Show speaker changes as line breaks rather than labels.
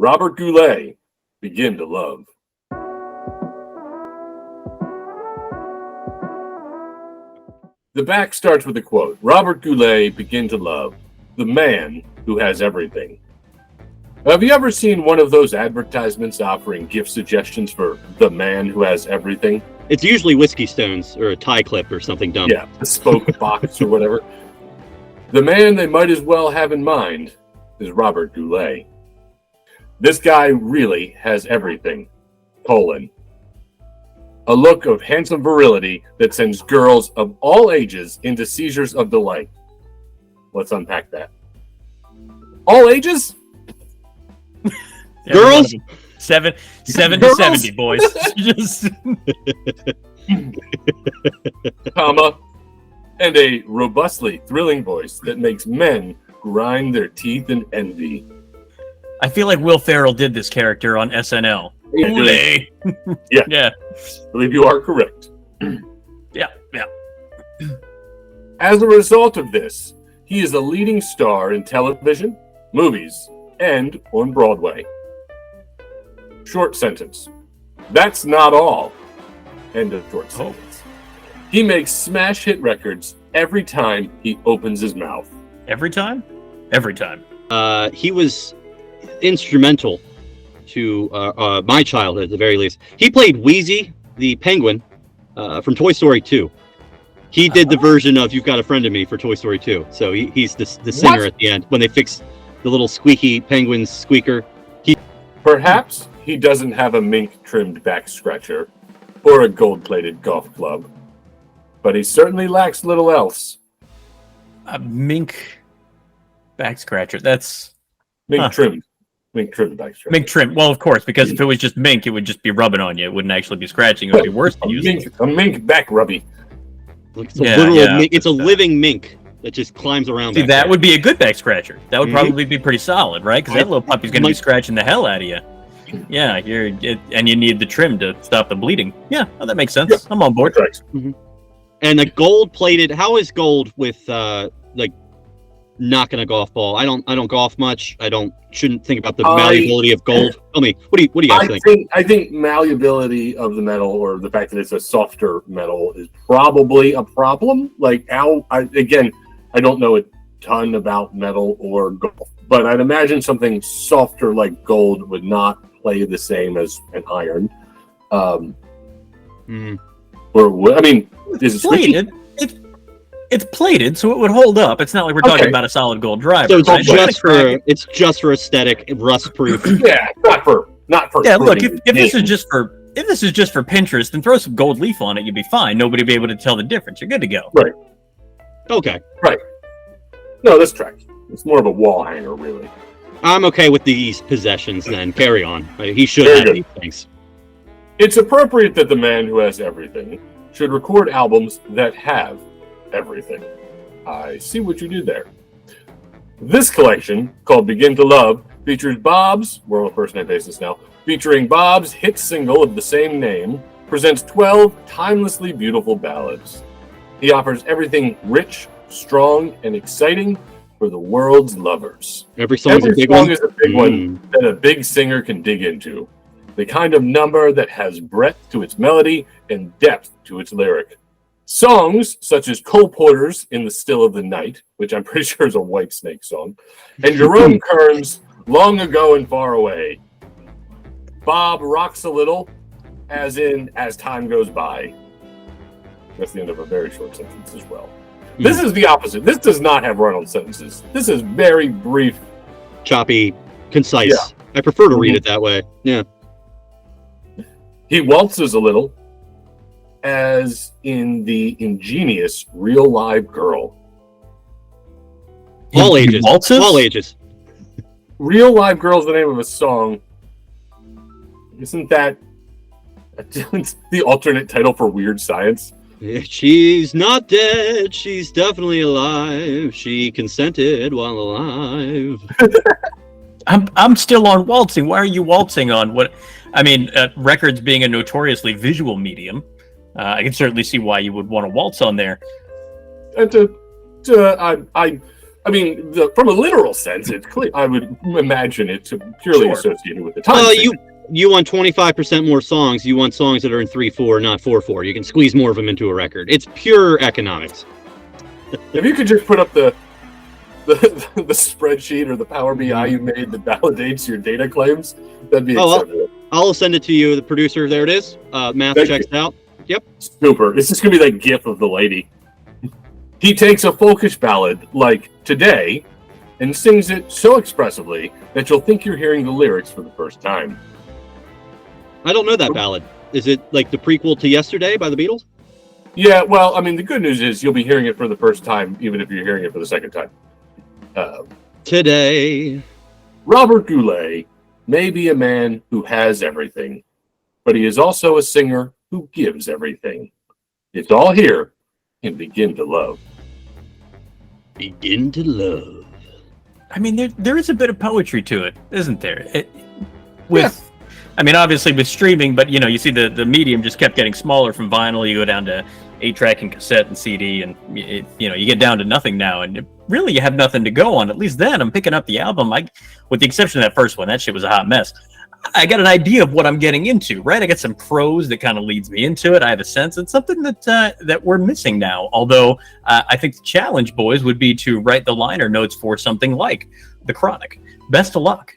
Robert Goulet, Begin to Love. The back starts with a quote. Robert Goulet, Begin to Love, the man who has everything. Have you ever seen one of those advertisements offering gift suggestions for the man who has everything?
It's usually whiskey stones or a tie clip or something dumb.
Yeah, a spoke box or whatever. The man they might as well have in mind is Robert Goulet. This guy really has everything. A look of handsome virility that sends girls of all ages into seizures of delight. Let's unpack that. All ages?
Girls?
7 to
Girls?
70, boys. Just
Comma, and a robustly thrilling voice that makes men grind their teeth in envy.
I feel like Will Ferrell did this character on SNL.
Yeah.
Yeah.
I believe you are correct.
Yeah.
As a result of this, he is a leading star in television, movies, and on Broadway. Short sentence. That's not all. End of short sentence. He makes smash hit records every time he opens his mouth.
Every time? Every time.
He was instrumental to my childhood, at the very least. He played Wheezy, the penguin, from Toy Story 2. He did the version of You've Got a Friend in Me for Toy Story 2. So he's the singer at the end when they fix the little squeaky penguin squeaker.
Perhaps he doesn't have a mink-trimmed back scratcher or a gold-plated golf club, but he certainly lacks little else.
A mink back scratcher. That's
Mink-trimmed. Mink-trimmed back scratcher.
mink trim. Well, of course, because if it was just mink, it would just be rubbing on you. It wouldn't actually be scratching. It would be worse than using.
A mink back rubby.
It's a mink. It's a living mink that just climbs around.
See,
back
that
there.
would be a good back scratcher. That would probably be pretty solid, right? Because that little puppy's going to be scratching the hell out of you. Yeah, and you need the trim to stop the bleeding. Yeah, well, that makes sense. Yeah. I'm on board.
Mm-hmm.
And a gold-plated. How is gold with like knocking a golf ball? I don't golf much. Shouldn't think about the malleability of gold. Tell me, what do you guys think?
I think malleability of the metal, or the fact that it's a softer metal, is probably a problem. Like I don't know a ton about metal or golf, but I'd imagine something softer like gold would not play the same as an iron. Or I mean, is it
plated? It's plated, so it would hold up. It's not like we're talking about a solid gold driver.
So it's just for aesthetic, rust proof.
Yeah, not for.
Yeah, look, if this is just for Pinterest, then throw some gold leaf on it. You'd be fine. Nobody would be able to tell the difference. You're good to go.
Right.
Okay.
Right. No, this tracks. It's more of a wall hanger, really.
I'm okay with these possessions. Then carry on. He should have these things.
It's appropriate that the man who has everything should record albums that have everything. I see what you did there. This collection, called Begin to Love, features Bob's, we're on a first name basis now, featuring Bob's hit single of the same name, presents 12 timelessly beautiful ballads. He offers everything rich, strong, and exciting for the world's lovers.
Every song is a big
one that a big singer can dig into. The kind of number that has breadth to its melody and depth to its lyric. Songs such as Cole Porter's In the Still of the Night, which I'm pretty sure is a Whitesnake song, and Jerome Kern's Long Ago and Far Away. Bob rocks a little, as in As Time Goes By. That's the end of a very short sentence as well. This is the opposite. This does not have run-on sentences. This is very brief.
Choppy, concise. Yeah. I prefer to read it that way. Yeah.
He waltzes a little, as in the ingenious Real Live Girl.
All ages. All ages.
Real Live Girl is the name of a song. Isn't that the alternate title for Weird Science?
She's not dead. She's definitely alive. She consented while alive.
I'm still on waltzing. Why are you waltzing on what? I mean, records being a notoriously visual medium, I can certainly see why you would want to waltz on there.
And I mean, from a literal sense, it's clear. I would imagine it's purely
Sure.
associated with the time.
You want 25% more songs. You want songs that are in 3/4, not 4/4. You can squeeze more of them into a record. It's pure economics.
If you could just put up the spreadsheet or the Power BI you made that validates your data claims, that'd be acceptable.
I'll send it to you, the producer. There it is. Math
Thank
checks
you.
out. Yep.
Super. It's just gonna be that GIF of the lady. He takes a folkish ballad like Today and sings it so expressively that you'll think you're hearing the lyrics for the first time.
I don't know that ballad. Is it like the prequel to Yesterday by the Beatles?
Yeah, well, I mean, the good news is you'll be hearing it for the first time, even if you're hearing it for the second time.
Today.
Robert Goulet may be a man who has everything, but he is also a singer who gives everything. It's all here in Begin to Love.
Begin to Love.
I mean, there is a bit of poetry to it, isn't there? I mean, obviously with streaming, but you see the medium just kept getting smaller from vinyl. You go down to 8-track and cassette and CD, and you get down to nothing now, and really you have nothing to go on. At least then, I'm picking up the album. With the exception of that first one, that shit was a hot mess. I got an idea of what I'm getting into, right? I got some prose that kind of leads me into it. I have a sense. It's something that we're missing now. Although I think the challenge, boys, would be to write the liner notes for something like The Chronic. Best of luck.